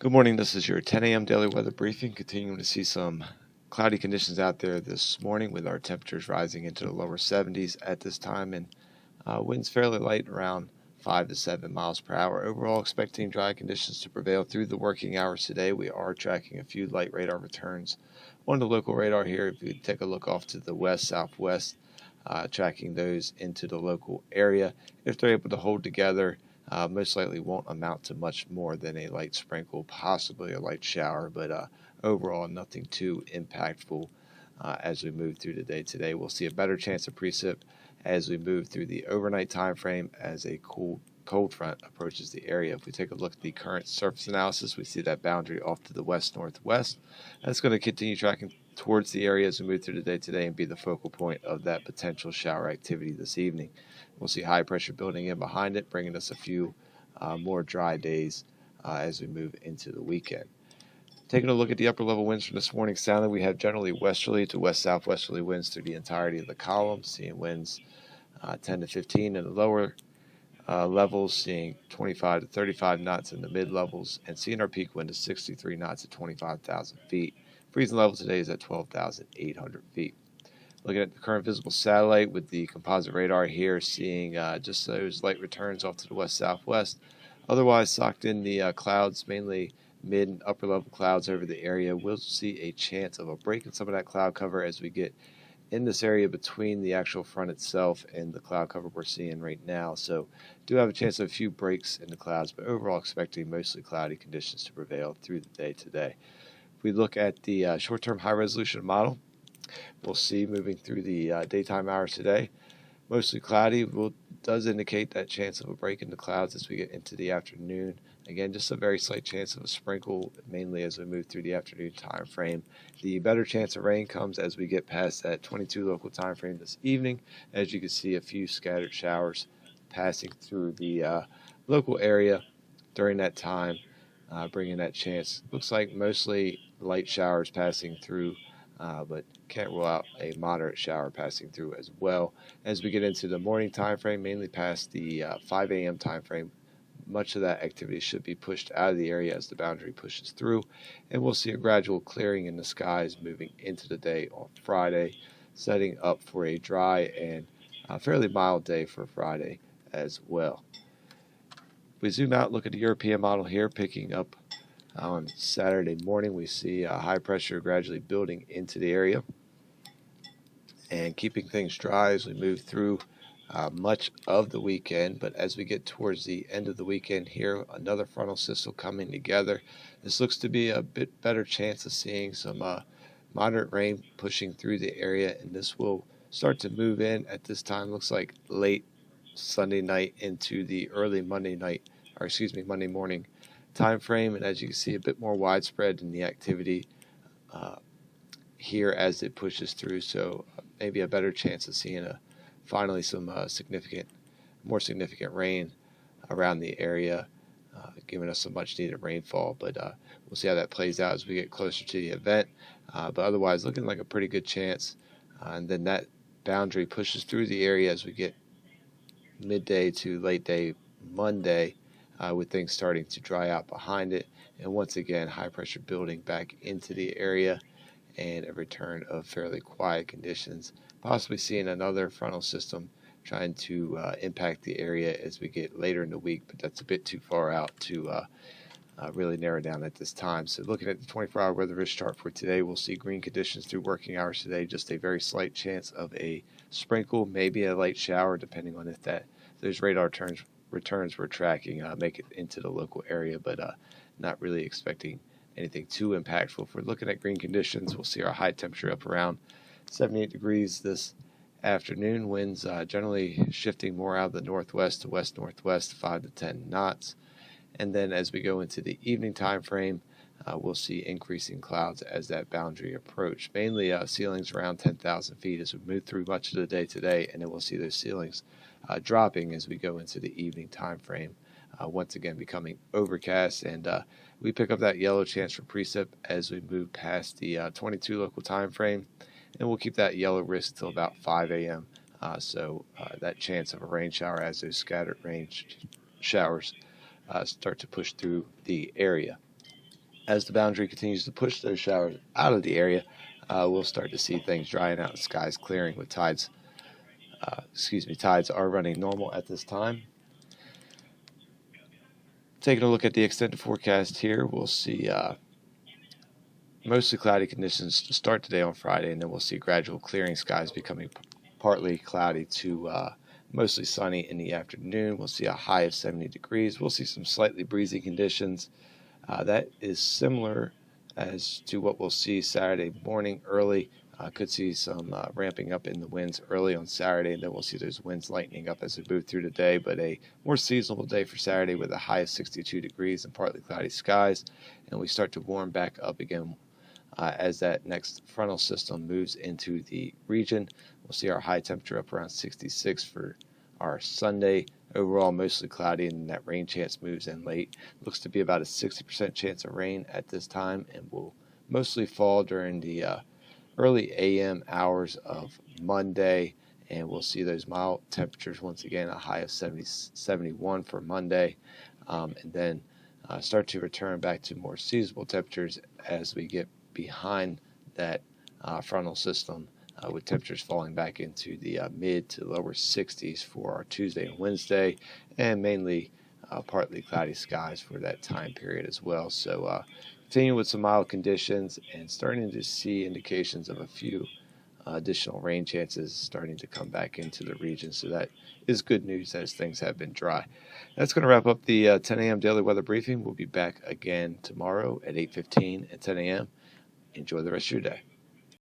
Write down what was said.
Good morning. This is your 10 a.m. daily weather briefing. Continuing to see some cloudy conditions out there this morning with our temperatures rising into the lower 70s at this time and winds fairly light around 5 to 7 miles per hour. Overall, expecting dry conditions to prevail through the working hours today. We are tracking a few light radar returns on the local radar here. If you take a look off to the west, southwest, tracking those into the local area. If they're able to hold together, most likely won't amount to much more than a light sprinkle, possibly a light shower, but overall nothing too impactful as we move through the day today. We'll see a better chance of precip as we move through the overnight time frame as a cold front approaches the area. If we take a look at the current surface analysis, we see that boundary off to the west-northwest. That's going to continue tracking towards the area as we move through the day today and be the focal point of that potential shower activity this evening. We'll see high pressure building in behind it, bringing us a few more dry days as we move into the weekend. Taking a look at the upper level winds from this morning, sounding, we have generally westerly to west southwesterly winds through the entirety of the column, seeing winds 10 to 15 in the lower levels, seeing 25 to 35 knots in the mid levels, and seeing our peak wind is 63 knots at 25,000 feet. Freezing level today is at 12,800 feet. Looking at the current visible satellite with the composite radar here, seeing just those light returns off to the west-southwest. Otherwise, socked in the clouds, mainly mid and upper level clouds over the area. We'll see a chance of a break in some of that cloud cover as we get in this area between the actual front itself and the cloud cover we're seeing right now. So do have a chance of a few breaks in the clouds, but overall expecting mostly cloudy conditions to prevail through the day today. If we look at the short-term high-resolution model, we'll see moving through the daytime hours today, mostly cloudy. Does indicate that chance of a break in the clouds as we get into the afternoon. Again, just a very slight chance of a sprinkle, mainly as we move through the afternoon time frame. The better chance of rain comes as we get past that 22 local time frame this evening. As you can see, a few scattered showers passing through the local area during that time, bringing that chance. Looks like mostly light showers passing through, but can't rule out a moderate shower passing through as well. As we get into the morning time frame, mainly past the 5 a.m. time frame, much of that activity should be pushed out of the area as the boundary pushes through, and we'll see a gradual clearing in the skies moving into the day on Friday, setting up for a dry and fairly mild day for Friday as well. If we zoom out, look at the European model here, picking up on Saturday morning, we see high pressure gradually building into the area and keeping things dry as we move through much of the weekend. But as we get towards the end of the weekend here, another frontal system coming together. This looks to be a bit better chance of seeing some moderate rain pushing through the area, and this will start to move in at this time. Looks like late Sunday night into the early Monday morning time frame, and as you can see, a bit more widespread in the activity here as it pushes through. So maybe a better chance of seeing finally some more significant rain around the area, giving us some much needed rainfall. But we'll see how that plays out as we get closer to the event. But otherwise, looking like a pretty good chance. And then that boundary pushes through the area as we get midday to late day Monday, with things starting to dry out behind it. And once again, high pressure building back into the area and a return of fairly quiet conditions, possibly seeing another frontal system trying to impact the area as we get later in the week, but that's a bit too far out to really narrow down at this time. So looking at the 24-hour weather risk chart for today, we'll see green conditions through working hours today, just a very slight chance of a sprinkle, maybe a light shower, depending on if those radar returns we're tracking make it into the local area, but not really expecting anything too impactful. If we're looking at green conditions, we'll see our high temperature up around 78 degrees this afternoon. Winds generally shifting more out of the northwest to west-northwest, 5 to 10 knots. And then as we go into the evening time frame, we'll see increasing clouds as that boundary approach. Mainly ceilings around 10,000 feet as we move through much of the day today, and then we'll see those ceilings dropping as we go into the evening time frame. Once again becoming overcast, and we pick up that yellow chance for precip as we move past the 22 local time frame, and we'll keep that yellow risk until about 5 a.m. So that chance of a rain shower as those scattered rain showers start to push through the area. as the boundary continues to push those showers out of the area, we'll start to see things drying out and skies clearing with tides. Tides are running normal at this time. Taking a look at the extended forecast here, we'll see mostly cloudy conditions to start today on Friday, and then we'll see gradual clearing, skies becoming partly cloudy to mostly sunny in the afternoon. We'll see a high of 70 degrees. We'll see some slightly breezy conditions. That is similar as to what we'll see Saturday morning early. Could see some ramping up in the winds early on Saturday, and then we'll see those winds lightening up as we move through the day. But a more seasonable day for Saturday with a high of 62 degrees and partly cloudy skies. And we start to warm back up again as that next frontal system moves into the region. We'll see our high temperature up around 66 for our Sunday. Overall, mostly cloudy, and that rain chance moves in late. Looks to be about a 60% chance of rain at this time, and will mostly fall during the early AM hours of Monday. And we'll see those mild temperatures once again, a high of 71 for Monday, and then start to return back to more seasonable temperatures as we get behind that frontal system, with temperatures falling back into the mid to lower 60s for our Tuesday and Wednesday, and mainly partly cloudy skies for that time period as well. So continuing with some mild conditions and starting to see indications of a few additional rain chances starting to come back into the region. So that is good news as things have been dry. That's going to wrap up the 10 a.m. daily weather briefing. We'll be back again tomorrow at 8:15 and 10 a.m. Enjoy the rest of your day.